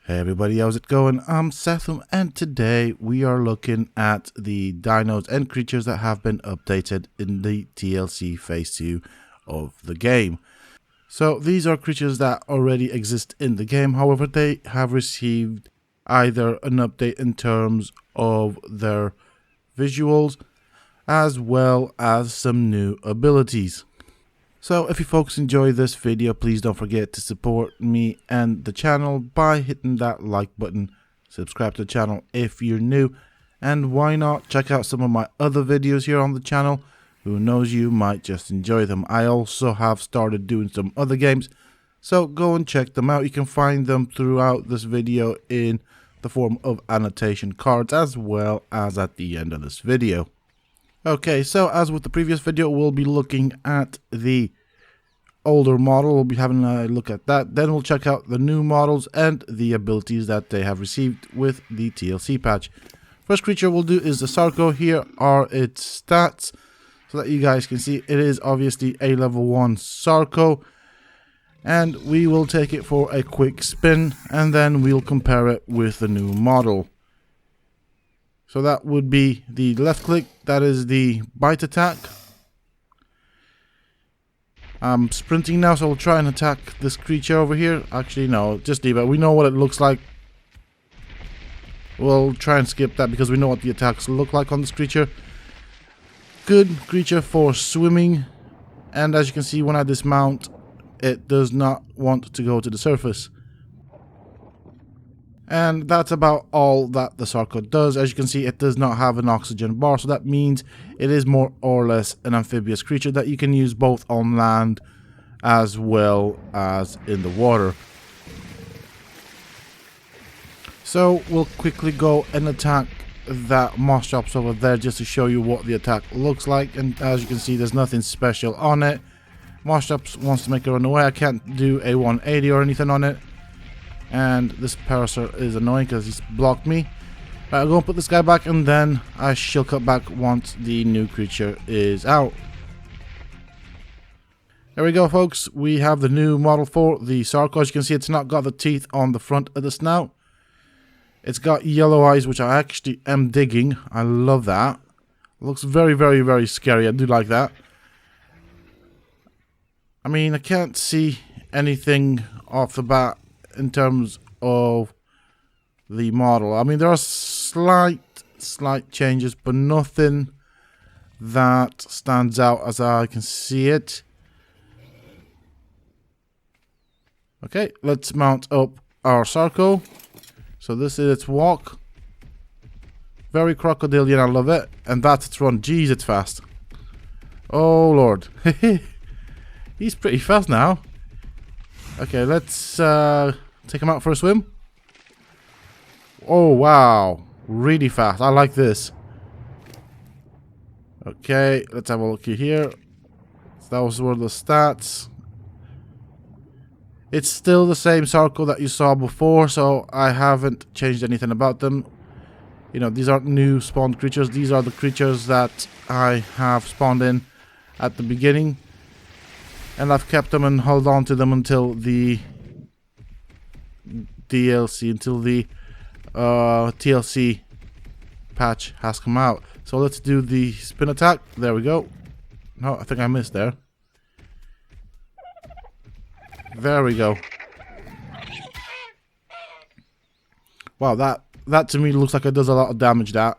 Hey everybody, how's it going? I'm Sethum, and today we are looking at the dinos and creatures that have been updated in the TLC Phase 2 of the game. So these are creatures that already exist in the game, however they have received either an update in terms of their visuals as well as some new abilities. So if you folks enjoy this video, please don't forget to support me and the channel by hitting that like button, subscribe to the channel if you're new, and why not check out some of my other videos here on the channel. Who knows, you might just enjoy them. I also have started doing some other games, so go and check them out. You can find them throughout this video in the form of annotation cards as well as at the end of this video. Okay, so as with the previous video, we'll be looking at the older model. We'll be having a look at that. Then we'll check out the new models and the abilities that they have received with the TLC patch. First creature we'll do is the Sarco. Here are its stats so that you guys can see. It is obviously a level 1 Sarco. And we will take it for a quick spin and then we'll compare it with the new model. So that would be the left click, that is the bite attack. I'm sprinting now, so we'll try and attack this creature over here. Actually, no, just leave it. We know what it looks like. We'll try and skip that because we know what the attacks look like on this creature. Good creature for swimming. And as you can see, when I dismount, it does not want to go to the surface. And that's about all that the Sarco does. As you can see, it does not have an oxygen bar, so that means it is more or less an amphibious creature that you can use both on land as well as in the water. So we'll quickly go and attack that Moschops over there just to show you what the attack looks like. And as you can see, there's nothing special on it. Moschops wants to make it run away. I can't do a 180 or anything on it. And this Parasol is annoying because he's blocked me. I'll go and put this guy back and then I shall cut back once the new creature is out. There we go, folks. We have the new model for the Sarco. As you can see, it's not got the teeth on the front of the snout. It's got yellow eyes, which I actually am digging. I love that. It looks very, very, very scary. I do like that. I mean, I can't see anything off the bat in terms of the model. I mean, there are slight changes, but nothing that stands out as I can see it. Okay, let's mount up our Sarco. So this is its walk. Very crocodilian, I love it. And that's its run. Jeez, it's fast. Oh lord. He's pretty fast now. Okay, let's take him out for a swim. Oh, wow. Really fast. I like this. Okay, let's have a look here. So those were the stats. It's still the same Sarco that you saw before, so I haven't changed anything about them. You know, these aren't new spawned creatures. These are the creatures that I have spawned in at the beginning. And I've kept them and held on to them until the DLC, until the TLC patch has come out. So let's do the spin attack. There we go. No, I think I missed there. There we go. Wow, that to me looks like it does a lot of damage, that.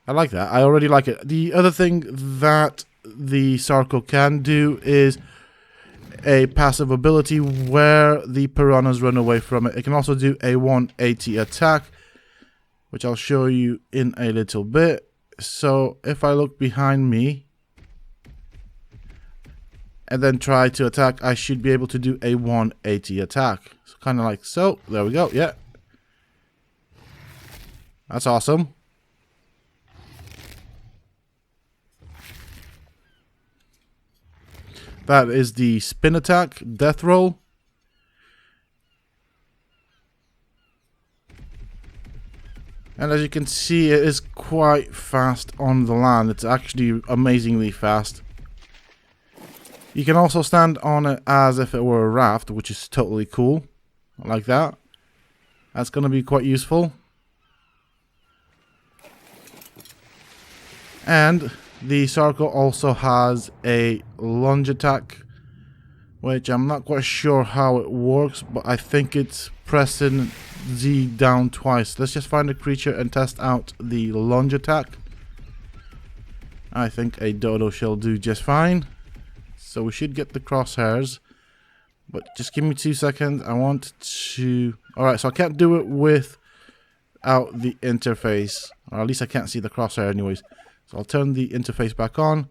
I like that. I already like it. The other thing that the Sarco can do is a passive ability where the piranhas run away from it. It can also do a 180 attack, which I'll show you in a little bit. So if I look behind me and then try to attack, I should be able to do a 180 attack. So kind of like so. There we go. Yeah. That's awesome. That is the spin attack, death roll. And as you can see, it is quite fast on the land. It's actually amazingly fast. You can also stand on it as if it were a raft, which is totally cool. I like that. That's going to be quite useful. And the Sarco also has a Lunge Attack, which I'm not quite sure how it works, but I think it's pressing Z down twice. Let's just find a creature and test out the Lunge Attack. I think a dodo shall do just fine. So we should get the crosshairs. But just give me 2 seconds. I want to... Alright, so I can't do it without the interface. Or at least I can't see the crosshair anyways. So I'll turn the interface back on.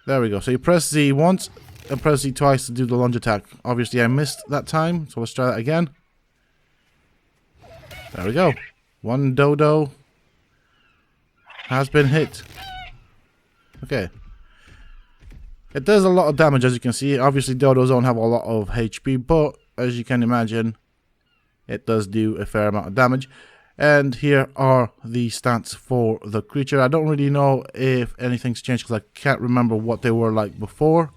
There we go. So you press Z once and press Z twice to do the Lunge Attack. Obviously I missed that time, so let's try that again. There we go. One dodo has been hit. Okay. It does a lot of damage, as you can see. Obviously dodos don't have a lot of HP, but as you can imagine, it does do a fair amount of damage. And here are the stats for the creature. I don't really know if anything's changed because I can't remember what they were like before.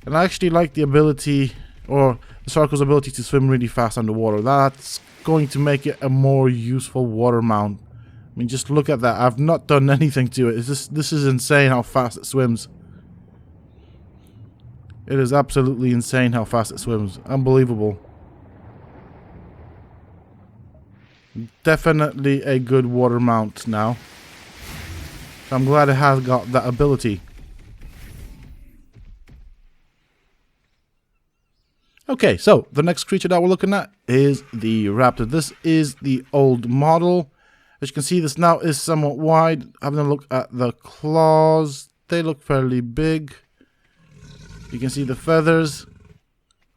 And I actually like the ability, or the Sarco's ability to swim really fast underwater. That's going to make it a more useful water mount. I mean, just look at that. I've not done anything to it. This is insane how fast it swims. It is absolutely insane how fast it swims. Unbelievable. Definitely a good water mount now. So I'm glad it has got that ability. Okay, so the next creature that we're looking at is the Raptor. This is the old model. As you can see, this now is somewhat wide. Having a look at the claws, they look fairly big. You can see the feathers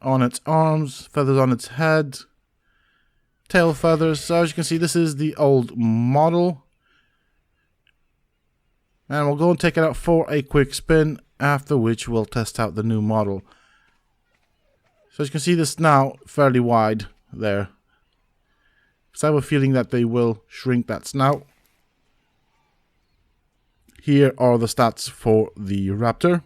on its arms, feathers on its head, tail feathers. So as you can see, this is the old model. And we'll go and take it out for a quick spin, after which we'll test out the new model. So as you can see, this now fairly wide there. So I have a feeling that they will shrink that snout. Here are the stats for the Raptor.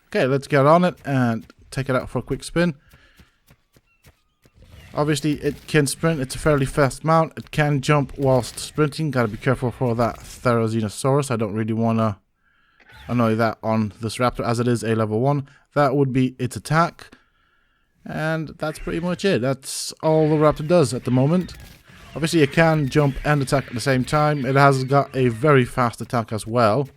Okay, let's get on it and take it out for a quick spin. Obviously, it can sprint. It's a fairly fast mount. It can jump whilst sprinting. Gotta be careful for that Therizinosaurus. I don't really want to annoy that on this Raptor, as it is a level 1. That would be its attack. And that's pretty much it. That's all the Raptor does at the moment. Obviously, it can jump and attack at the same time. It has got a very fast attack as well.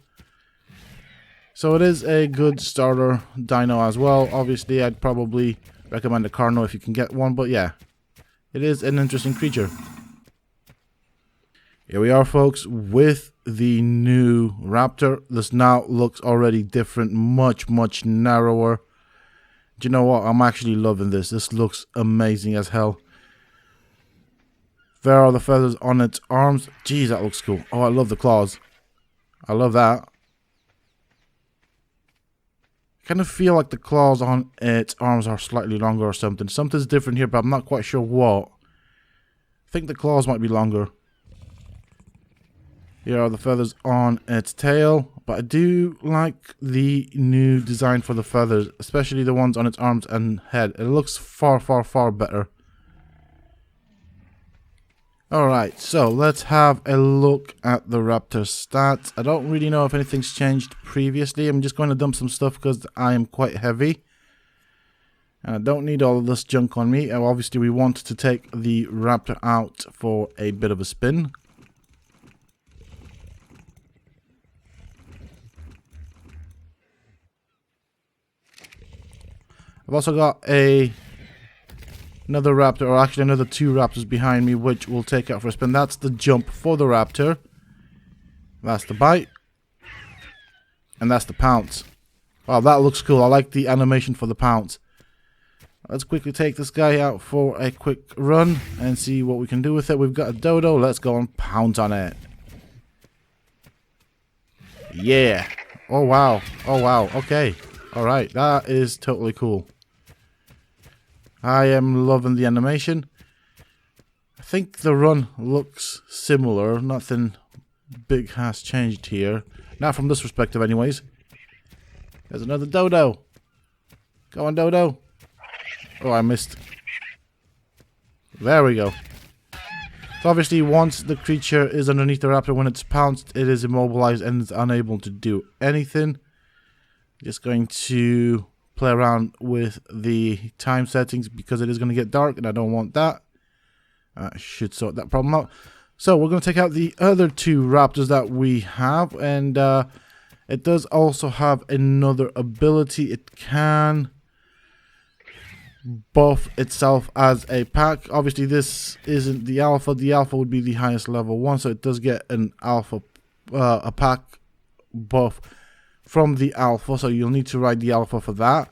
So it is a good starter dino as well. Obviously, I'd probably recommend a Carno if you can get one, but yeah, it is an interesting creature. Here we are, folks, with the new Raptor. This now looks already different, much narrower. Do you know what? I'm actually loving this. This looks amazing as hell. There are the feathers on its arms. Jeez, that looks cool. Oh, I love the claws. I love that. I kind of feel like the claws on its arms are slightly longer or something. Something's different here, but I'm not quite sure what. I think the claws might be longer. Here are the feathers on its tail. But I do like the new design for the feathers, especially the ones on its arms and head. It looks far better. Alright, so let's have a look at the Raptor stats. I don't really know if anything's changed previously. I'm just going to dump some stuff because I am quite heavy. And I don't need all of this junk on me. Obviously, we want to take the Raptor out for a bit of a spin. I've also got another Raptor, or actually another 2 Raptors behind me, which we'll take out for a spin. That's the jump for the Raptor. That's the bite. And that's the pounce. Wow, that looks cool. I like the animation for the pounce. Let's quickly take this guy out for a quick run and see what we can do with it. We've got a dodo. Let's go and pounce on it. Yeah. Oh, wow. Oh, wow. Okay. Alright. That is totally cool. I am loving the animation. I think the run looks similar. Nothing big has changed here. Not from this perspective, anyways. There's another dodo. Go on, dodo. Oh, I missed. There we go. So obviously, once the creature is underneath the raptor, when it's pounced, it is immobilized and is unable to do anything. Just going to play around with the time settings because it is going to get dark and I don't want that. I should sort that problem out. So we're going to take out the other two raptors that we have, and it does also have another ability. It can buff itself as a pack. Obviously this isn't the alpha. The alpha would be the highest level one, so it does get an alpha a pack buff from the alpha, so you'll need to ride the alpha for that.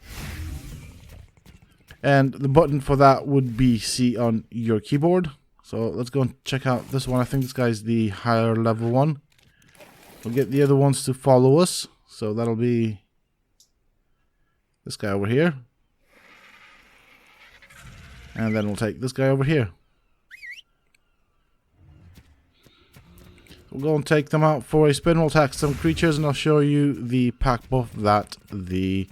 And the button for that would be C on your keyboard. So let's go and check out this one. I think this guy's the higher level one. We'll get the other ones to follow us. So that'll be this guy over here. And then we'll take this guy over here. We'll go and take them out for a spin. We'll attack some creatures and I'll show you the pack buff that the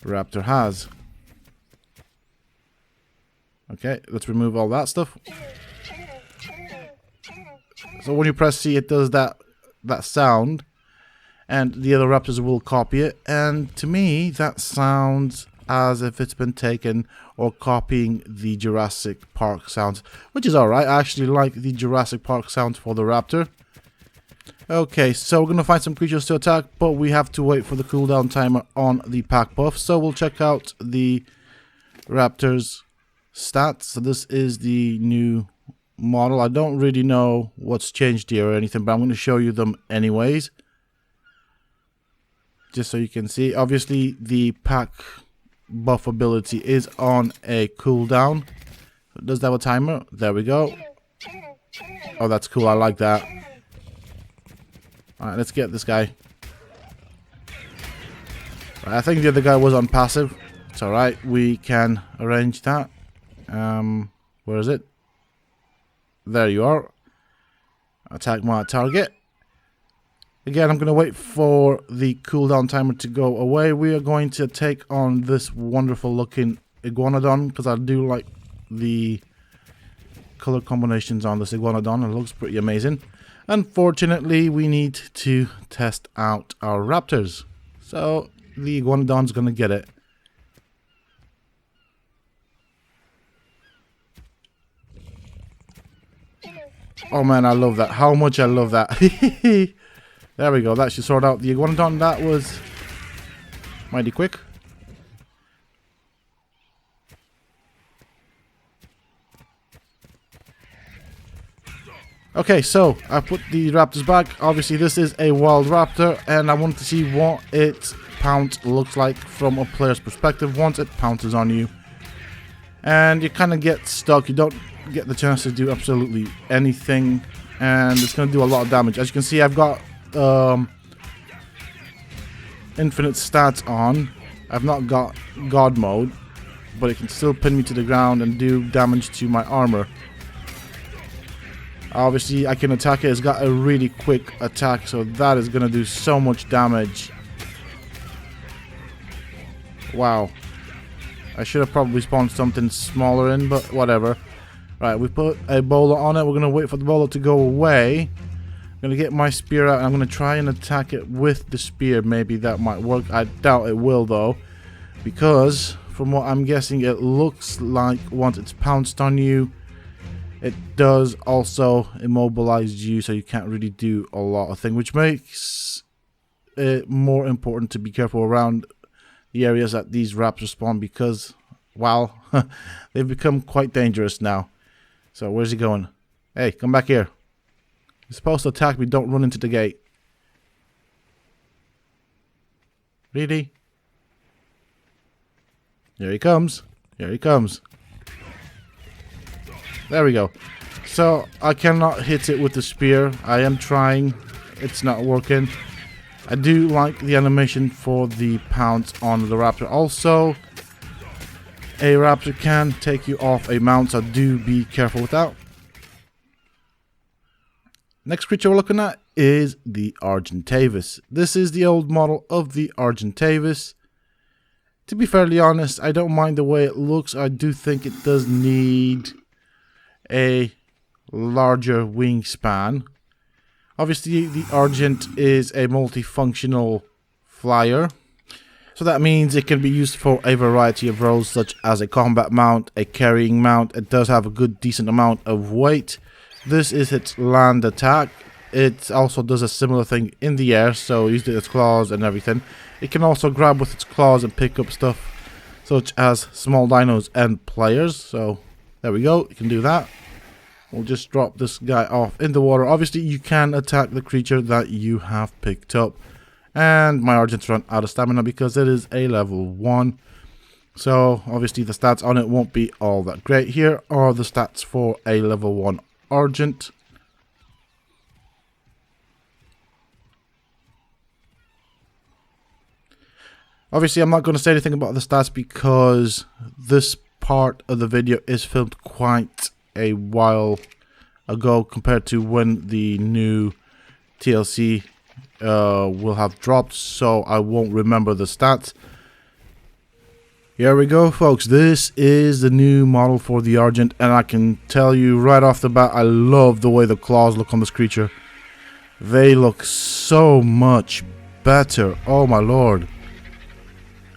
Raptor has. Okay, let's remove all that stuff. So when you press C, it does that sound, and the other Raptors will copy it. And to me, that sounds as if it's been taken or copying the Jurassic Park sounds, which is alright. I actually like the Jurassic Park sounds for the Raptor. Okay, so we're going to find some creatures to attack, but we have to wait for the cooldown timer on the pack buff. So we'll check out the Raptors Stats. So this is the new model. I don't really know what's changed here or anything, but I'm going to show you them anyways, just so you can see. Obviously the pack buff ability is on a cooldown. Does that have a timer? There we go. Oh, that's cool. I like that. Alright, let's get this guy. Right, I think the other guy was on passive. It's alright. We can arrange that. Where is it? There you are. Attack my target. Again, I'm going to wait for the cooldown timer to go away. We are going to take on this wonderful looking iguanodon because I do like the color combinations on this iguanodon. It looks pretty amazing. Unfortunately, we need to test out our raptors. So the iguanodon's going to get it. Oh man, I love that. How much I love that. There we go. That should sort out the iguanodon. That was mighty quick. Okay, so I put the raptors back. Obviously, this is a wild raptor, and I want to see what its pounce looks like from a player's perspective once it pounces on you. And you kind of get stuck. You don't get the chance to do absolutely anything, and it's going to do a lot of damage. As you can see, I've got infinite stats on. I've not got God mode, but it can still pin me to the ground and do damage to my armor. Obviously, I can attack it. It's got a really quick attack, so that is going to do so much damage. Wow. I should have probably spawned something smaller in, but whatever. Right, we put a bowler on it. We're going to wait for the bowler to go away. I'm going to get my spear out, and I'm going to try and attack it with the spear. Maybe that might work. I doubt it will, though, because from what I'm guessing, it looks like once it's pounced on you, it does also immobilize you, so you can't really do a lot of things, which makes it more important to be careful around the areas that these raptors spawn because, well, they've become quite dangerous now. So where's he going? Hey, come back here. You're supposed to attack me. Don't run into the gate. Really? Here he comes. Here he comes. There we go. So I cannot hit it with the spear. I am trying. It's not working. I do like the animation for the pounce on the Raptor. Also, a Raptor can take you off a mount, so do be careful with that. Next creature we're looking at is the Argent Tabas. This is the old model of the Argent Tabas. To be fairly honest, I don't mind the way it looks. I do think it does need a larger wingspan. Obviously, the Argent is a multifunctional flyer, so that means it can be used for a variety of roles, such as a combat mount, a carrying mount. It does have a good decent amount of weight. This is its land attack. It also does a similar thing in the air, so using its claws and everything. It can also grab with its claws and pick up stuff such as small dinos and players. So there we go, you can do that. We'll just drop this guy off in the water. Obviously you can attack the creature that you have picked up. And my Argent's run out of stamina because it is a level 1. So obviously the stats on it won't be all that great. Here are the stats for a level 1 Argent. Obviously, I'm not going to say anything about the stats because this part of the video is filmed quite a while ago compared to when the new TLC will have dropped, so I won't remember the stats. Here we go, folks. This is the new model for the Argent, and I can tell you right off the bat, I love the way the claws look on this creature. They look so much better. Oh my lord.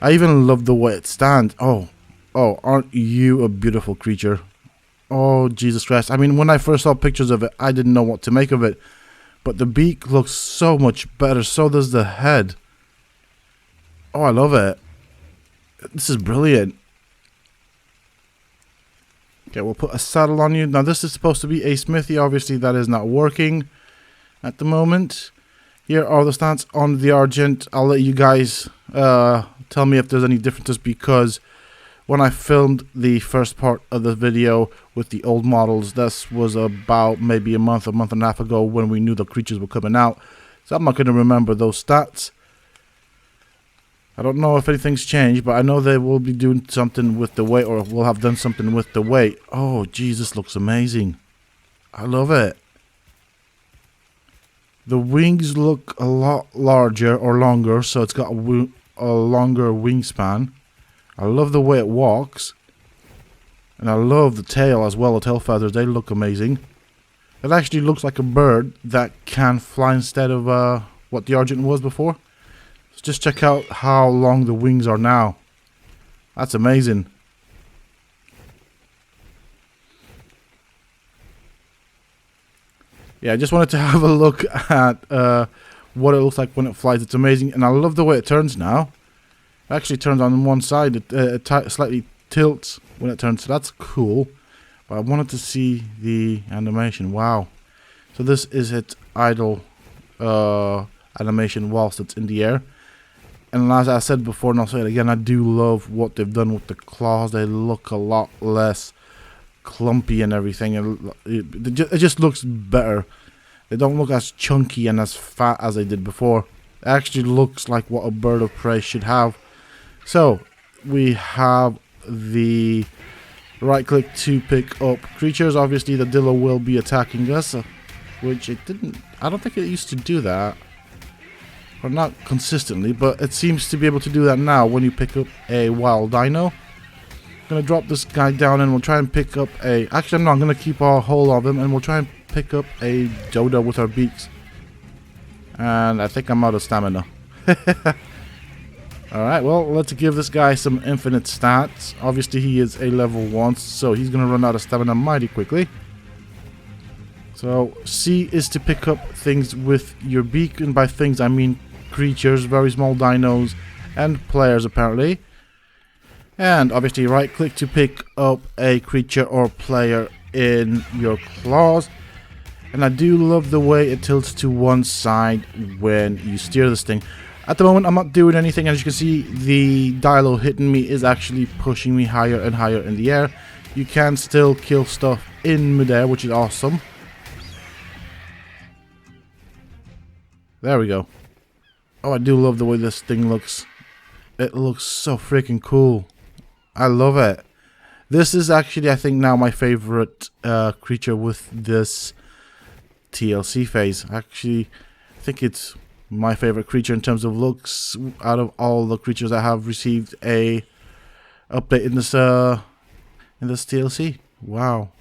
I even love the way it stands. Oh, aren't you a beautiful creature? Oh, Jesus Christ. I mean, when I first saw pictures of it, I didn't know what to make of it. But the beak looks so much better. So does the head. Oh, I love it. This is brilliant. Okay, we'll put a saddle on you. Now, this is supposed to be a smithy. Obviously, that is not working at the moment. Here are the stats on the Argent. I'll let you guys tell me if there's any differences, because when I filmed the first part of the video with the old models, this was about maybe a month and a half ago when we knew the creatures were coming out. So I'm not going to remember those stats. I don't know if anything's changed, but I know they will be doing something with the weight, or will have done something with the weight. Oh, Jesus, looks amazing. I love it. The wings look a lot larger or longer, so it's got a longer wingspan. I love the way it walks. And I love the tail as well, the tail feathers. They look amazing. It actually looks like a bird that can fly instead of what the Argent was before. So just check out how long the wings are now. That's amazing. Yeah, I just wanted to have a look at what it looks like when it flies. It's amazing, and I love the way it turns now. It actually turns on one side. It slightly tilts when it turns, so that's cool. But I wanted to see the animation. Wow. So this is its idle animation whilst it's in the air. And as I said before, and I'll say it again, I do love what they've done with the claws. They look a lot less clumpy and everything. It just looks better. They don't look as chunky and as fat as they did before. It actually looks like what a bird of prey should have. So we have the right click to pick up creatures. Obviously the Dillo will be attacking us, which it didn't. I don't think it used to do that, or not consistently, but it seems to be able to do that now when you pick up a wild dino. I'm gonna drop this guy down and we'll try and pick up a. Actually, I'm not gonna keep a hold of him, and we'll try and pick up a dodo with our beaks. And I think I'm out of stamina. Alright, well, let's give this guy some infinite stats. Obviously, he is a level 1, so he's going to run out of stamina mighty quickly. So, C is to pick up things with your beak, and by things I mean creatures, very small dinos, and players apparently. And obviously, right click to pick up a creature or player in your claws. And I do love the way it tilts to one side when you steer this thing. At the moment, I'm not doing anything. As you can see, the dilo hitting me is actually pushing me higher and higher in the air. You can still kill stuff in midair, which is awesome. There we go. Oh, I do love the way this thing looks. It looks so freaking cool. I love it. This is actually, I think, now my favorite creature with this TLC phase. Actually, I think it's my favorite creature in terms of looks out of all the creatures that have received a update in this TLC. Wow.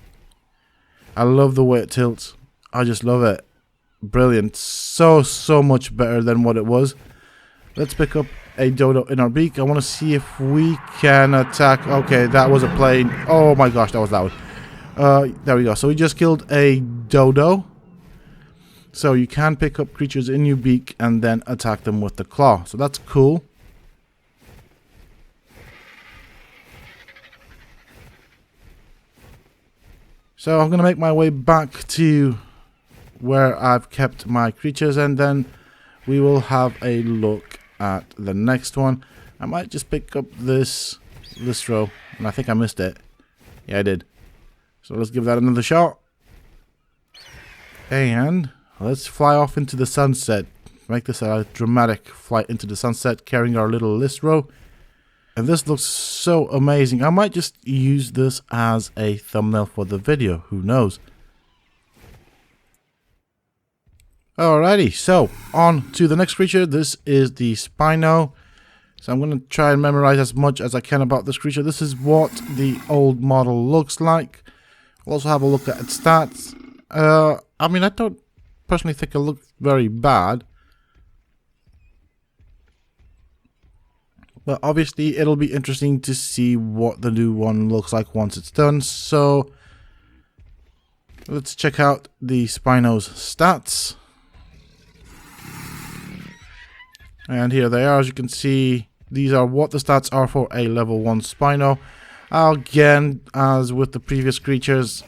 I love the way it tilts. I just love it. Brilliant. So much better than what it was. Let's pick up a dodo in our beak. I want to see if we can attack. Okay, that was a plane. Oh my gosh, that was loud. There we go. So we just killed a dodo. So you can pick up creatures in your beak and then attack them with the claw. So that's cool. So I'm going to make my way back to where I've kept my creatures, and then we will have a look at the next one. I might just pick up this row, and I think I missed it. Yeah, I did. So let's give that another shot. And let's fly off into the sunset. Make this a dramatic flight into the sunset, carrying our little list row. And this looks so amazing. I might just use this as a thumbnail for the video. Who knows? Alrighty, so on to the next creature. This is the Spino. So I'm going to try and memorize as much as I can about this creature. This is what the old model looks like. We'll also have a look at its stats. I mean, I don't personally think it looks very bad. But obviously, it'll be interesting to see what the new one looks like once it's done. So let's check out the Spino's stats. And here they are. As you can see, these are what the stats are for a level 1 Spino. Again, as with the previous creatures,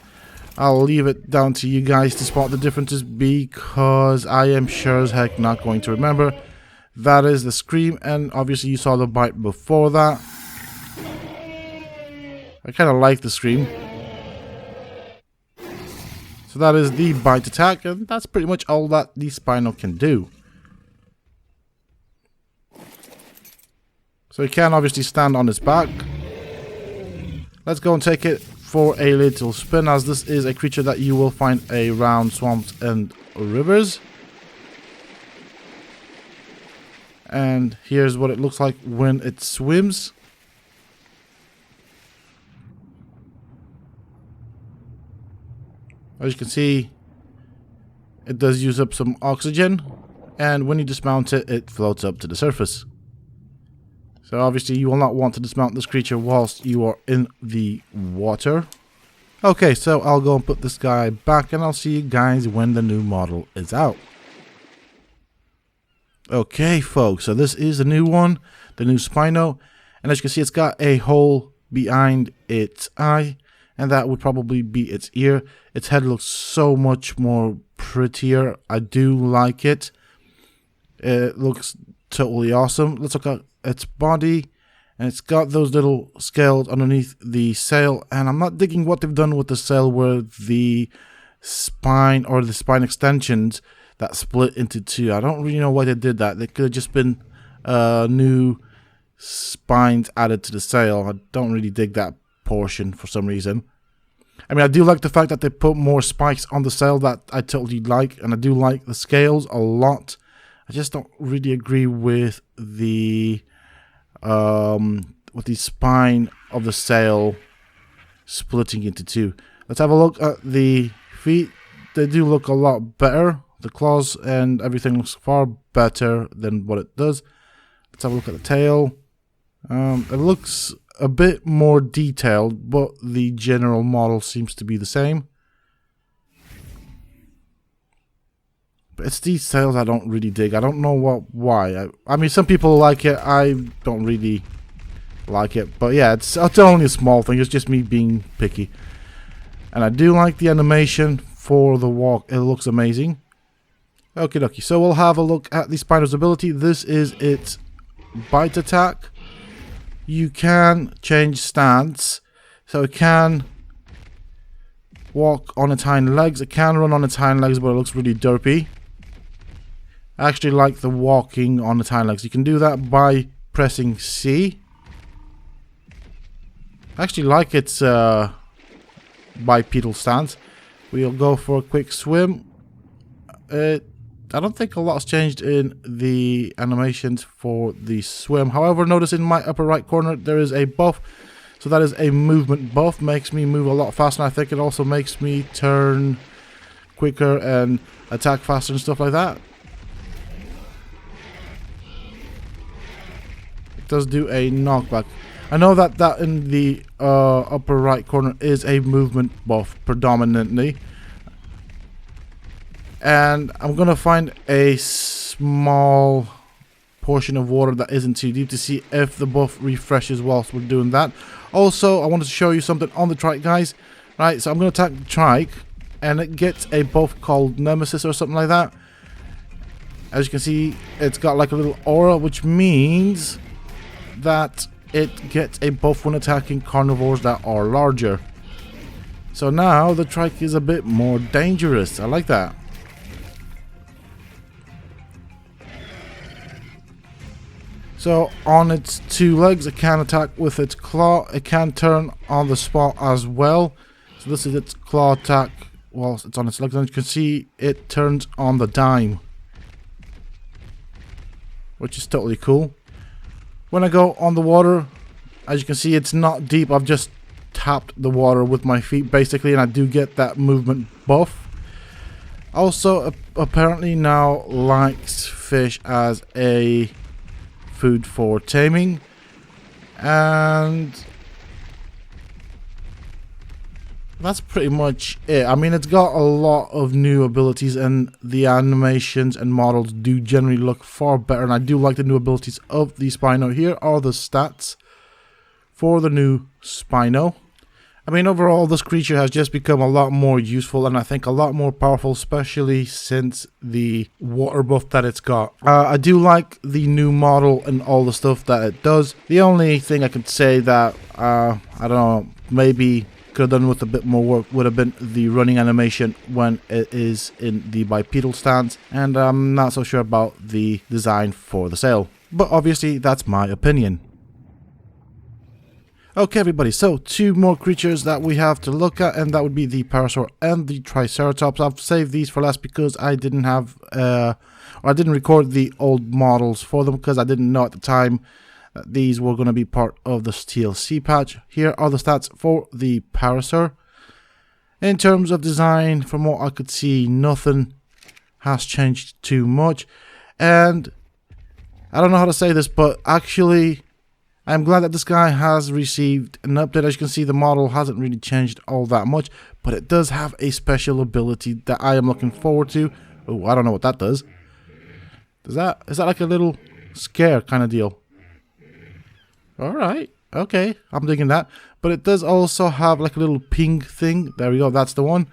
I'll leave it down to you guys to spot the differences, because I am sure as heck not going to remember. That is the scream, and obviously you saw the bite before that. I kind of like the scream. So that is the bite attack, and that's pretty much all that the Spino can do. So he can obviously stand on his back. Let's go and take it for a little spin, as this is a creature that you will find around swamps and rivers. And here's what it looks like when it swims. As you can see, it does use up some oxygen, and when you dismount it, it floats up to the surface. So obviously you will not want to dismount this creature whilst you are in the water. Okay, so I'll go and put this guy back, and I'll see you guys when the new model is out. Okay, folks, so this is the new one, the new Spino, and as you can see, it's got a hole behind its eye, and that would probably be its ear. Its head looks so much more prettier. I do like it. It looks totally awesome. Let's look at its body, and it's got those little scales underneath the sail, and I'm not digging what they've done with the sail, where the spine or the spine extensions that split into two. I don't really know why they did that. They could have just been new spines added to the sail. I don't really dig that portion for some reason. I mean, I do like the fact that they put more spikes on the sail, that I totally like, and I do like the scales a lot. I just don't really agree with the spine of the sail splitting into two. Let's have a look at the feet. They do look a lot better. The claws and everything looks far better than what it does. Let's have a look at the tail. It looks a bit more detailed, but the general model seems to be the same. But it's these tails I don't really dig. I don't know why. I mean, some people like it. I don't really like it. But yeah, it's only a small thing. It's just me being picky. And I do like the animation for the walk. It looks amazing. Okie dokie, so we'll have a look at the Spino's ability. This is its bite attack. You can change stance, so it can walk on its hind legs. It can run on its hind legs, but it looks really derpy. I actually like the walking on its hind legs. You can do that by pressing C. I actually like its bipedal stance. We'll go for a quick swim. I don't think a lot's changed in the animations for the swim. However, notice in my upper right corner there is a buff. So that is a movement buff. Makes me move a lot faster. And I think it also makes me turn quicker and attack faster and stuff like that. It does do a knockback. I know that in the upper right corner is a movement buff predominantly. And I'm going to find a small portion of water that isn't too deep to see if the buff refreshes whilst we're doing that. Also, I wanted to show you something on the trike, guys. Right, so I'm going to attack the trike, and it gets a buff called Nemesis or something like that. As you can see, it's got like a little aura, which means that it gets a buff when attacking carnivores that are larger. So now the trike is a bit more dangerous. I like that. So on its two legs, it can attack with its claw. It can turn on the spot as well. So this is its claw attack whilst it's on its legs. And you can see it turns on the dime, which is totally cool. When I go on the water, as you can see, it's not deep. I've just tapped the water with my feet basically, and I do get that movement buff. Also, apparently now likes fish as a food for taming, and that's pretty much it. I mean, it's got a lot of new abilities, and the animations and models do generally look far better, and I do like the new abilities of the Spino. Here are the stats for the new Spino. I mean, overall, this creature has just become a lot more useful, and I think a lot more powerful, especially since the water buff that it's got. I do like the new model and all the stuff that it does. The only thing I could say that, I don't know, maybe could have done with a bit more work would have been the running animation when it is in the bipedal stance, and I'm not so sure about the design for the sail. But obviously, that's my opinion. Okay, everybody, so two more creatures that we have to look at, and that would be the Parasaur and the Triceratops. I've saved these for last because I didn't have, or I didn't record the old models for them because I didn't know at the time that these were going to be part of the TLC patch. Here are the stats for the Parasaur. In terms of design, from what I could see, nothing has changed too much, and I don't know how to say this, but actually, I'm glad that this guy has received an update. As you can see, the model hasn't really changed all that much, but it does have a special ability that I am looking forward to. Oh, I don't know what that does. Is that like a little scare kind of deal? Alright, okay, I'm digging that. But it does also have like a little ping thing. There we go, that's the one.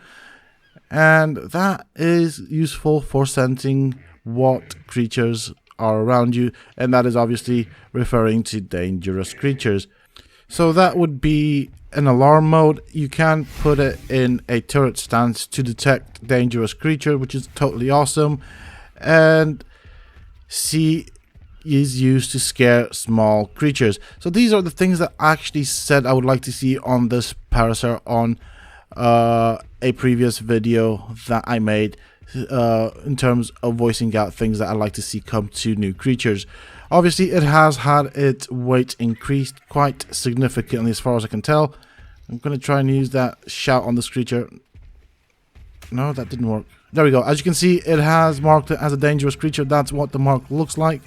And that is useful for sensing what creatures are around you, and that is obviously referring to dangerous creatures. So that would be an alarm mode. You can put it in a turret stance to detect dangerous creature, which is totally awesome. And C is used to scare small creatures. So these are the things that I actually said I would like to see on this Parasaur on a previous video that I made, in terms of voicing out things that I'd like to see come to new creatures. Obviously, it has had its weight increased quite significantly as far as I can tell. I'm going to try and use that shout on this creature. No, that didn't work. There we go. As you can see, it has marked it as a dangerous creature. That's what the mark looks like.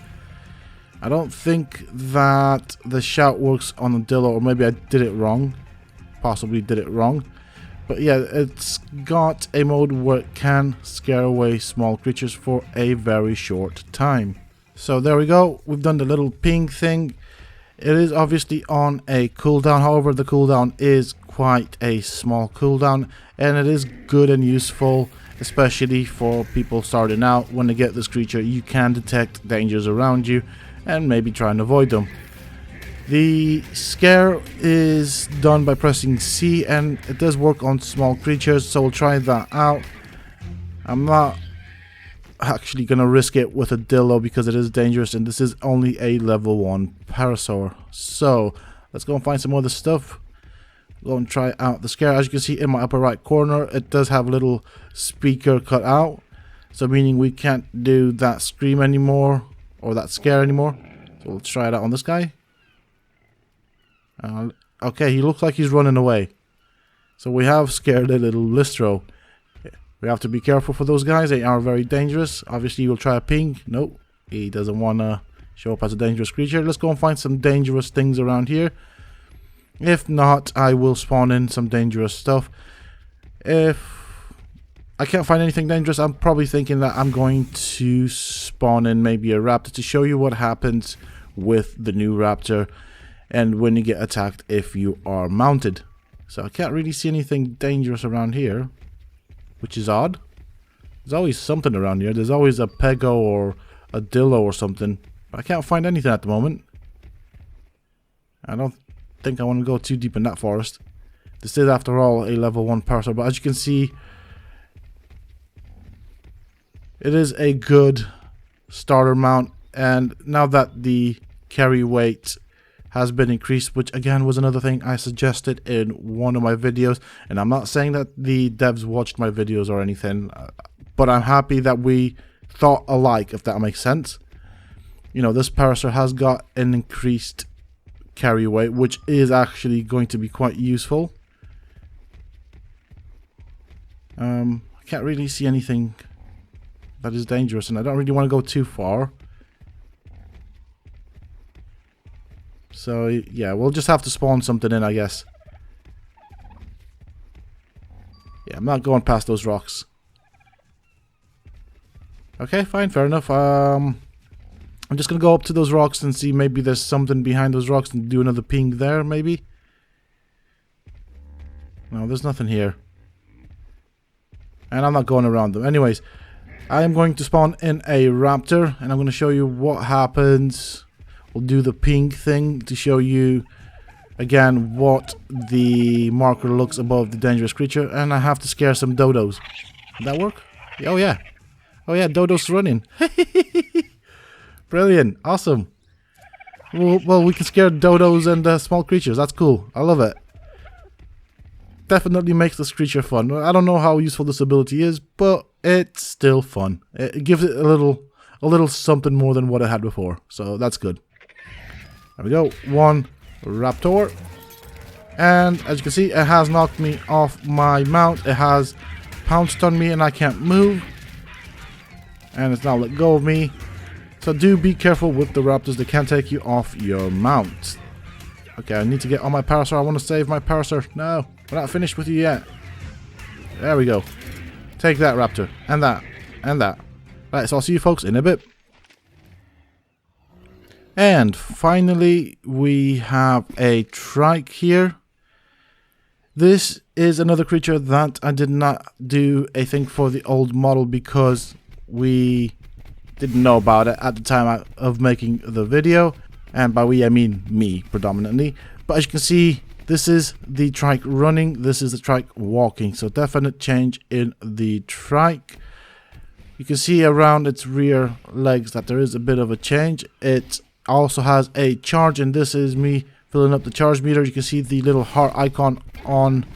I don't think that the shout works on the Dillo, or maybe I did it wrong. Possibly did it wrong. But yeah, it's got a mode where it can scare away small creatures for a very short time. So there we go. We've done the little ping thing. It is obviously on a cooldown. However, the cooldown is quite a small cooldown, and it is good and useful, especially for people starting out. When they get this creature, you can detect dangers around you and maybe try and avoid them. The scare is done by pressing C, and it does work on small creatures, so we'll try that out. I'm not actually going to risk it with a dino because it is dangerous, and this is only a level 1 Parasaur. So let's go and find some other stuff. Go and try out the scare. As you can see in my upper right corner, it does have a little speaker cut out, so meaning we can't do that scream anymore or that scare anymore. So let's try it out on this guy. Okay, he looks like he's running away. So we have scared a little Listro. We have to be careful for those guys. They are very dangerous. Obviously, we'll try a ping. Nope, he doesn't want to show up as a dangerous creature. Let's go and find some dangerous things around here. If not, I will spawn in some dangerous stuff. If I can't find anything dangerous, I'm probably thinking that I'm going to spawn in maybe a Raptor to show you what happens with the new Raptor and when you get attacked if you are mounted. So I can't really see anything dangerous around here, which is odd. There's always something around here. There's always a Pego or a Dillo or something. But I can't find anything at the moment. I don't think I want to go too deep in that forest. This is after all a level 1 Parasol, but as you can see, it is a good starter mount, and now that the carry weight has been increased, which again was another thing I suggested in one of my videos, and I'm not saying that the devs watched my videos or anything, but I'm happy that we thought alike, if that makes sense. You know, this Parasaur has got an increased carry weight, which is actually going to be quite useful. I can't really see anything that is dangerous, and I don't really want to go too far. So yeah, we'll just have to spawn something in, I guess. Yeah, I'm not going past those rocks. Okay, fine, fair enough. I'm just gonna go up to those rocks and see maybe there's something behind those rocks and do another ping there, maybe. No, there's nothing here. And I'm not going around them. Anyways, I am going to spawn in a Raptor, and I'm going to show you what happens. We'll do the ping thing to show you, again, what the marker looks above the dangerous creature. And I have to scare some dodos. Did that work? Oh, yeah. Oh, yeah, dodos running. Brilliant. Awesome. Well, we can scare dodos and small creatures. That's cool. I love it. Definitely makes this creature fun. I don't know how useful this ability is, but it's still fun. It gives it a little something more than what it had before. So that's good. There we go. One Raptor. And as you can see, it has knocked me off my mount. It has pounced on me and I can't move. And it's now let go of me. So do be careful with the Raptors. They can take you off your mount. Okay, I need to get on my Parasaur. I want to save my Parasaur. No, we're not finished with you yet. There we go. Take that, Raptor. And that. And that. Right, so I'll see you folks in a bit. And finally, we have a Trike here. This is another creature that I did not do a thing for the old model because we didn't know about it at the time of making the video. And by we, I mean me, predominantly. But as you can see, this is the Trike running. This is the Trike walking. So definite change in the Trike. You can see around its rear legs that there is a bit of a change. It also has a charge, and this is me filling up the charge meter. You can see the little heart icon on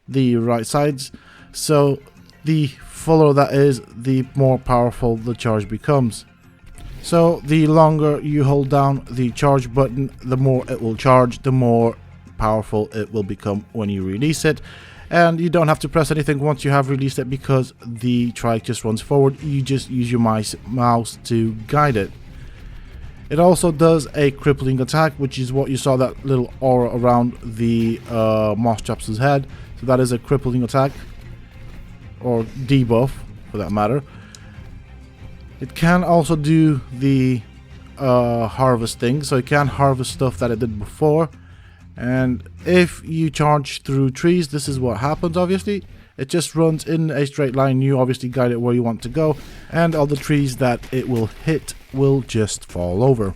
the right sides. So the fuller that is, the more powerful the charge becomes. So the longer you hold down the charge button, the more it will charge, the more powerful it will become when you release it. And you don't have to press anything once you have released it because the Trike just runs forward. You just use your mouse to guide it. It also does a crippling attack, which is what you saw, that little aura around the Mosschops' head. So that is a crippling attack, or debuff for that matter. It can also do the harvest thing, so it can harvest stuff that it did before. And if you charge through trees, this is what happens. Obviously, it just runs in a straight line. You obviously guide it where you want to go, and all the trees that it will hit will just fall over.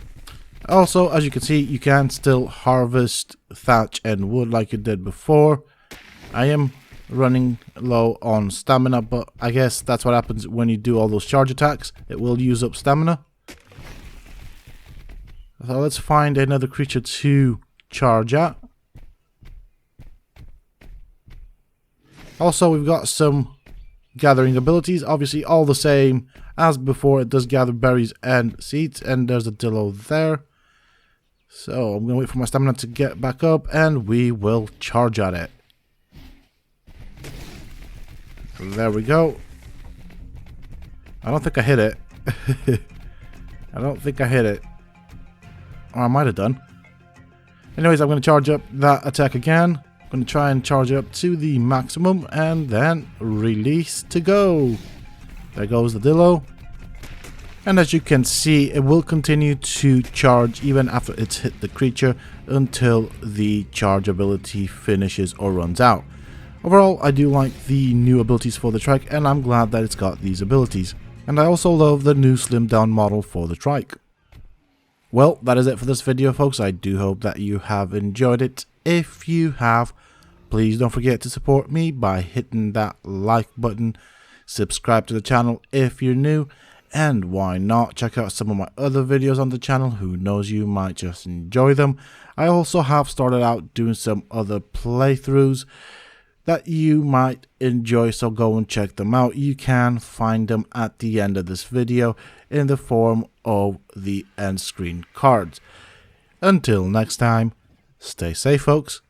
Also, as you can see, you can still harvest thatch and wood like you did before. I am running low on stamina, but I guess that's what happens when you do all those charge attacks. It will use up stamina. So let's find another creature to charge at. Also, we've got some gathering abilities, obviously all the same as before. It does gather berries and seeds, and there's a dillo there. So I'm going to wait for my stamina to get back up, and we will charge at it. There we go. I don't think I hit it. I don't think I hit it. Or I might have done. Anyways, I'm going to charge up that attack again. I'm going to try and charge up to the maximum and then release to go. There goes the dillo. And as you can see, it will continue to charge even after it's hit the creature until the charge ability finishes or runs out. Overall, I do like the new abilities for the Trike, and I'm glad that it's got these abilities. And I also love the new slimmed down model for the Trike. Well, that is it for this video, folks. I do hope that you have enjoyed it. If you have, please don't forget to support me by hitting that like button. Subscribe to the channel if you're new. And why not check out some of my other videos on the channel. Who knows, you might just enjoy them. I also have started out doing some other playthroughs that you might enjoy, so go and check them out. You can find them at the end of this video in the form of the end screen cards. Until next time, stay safe, folks.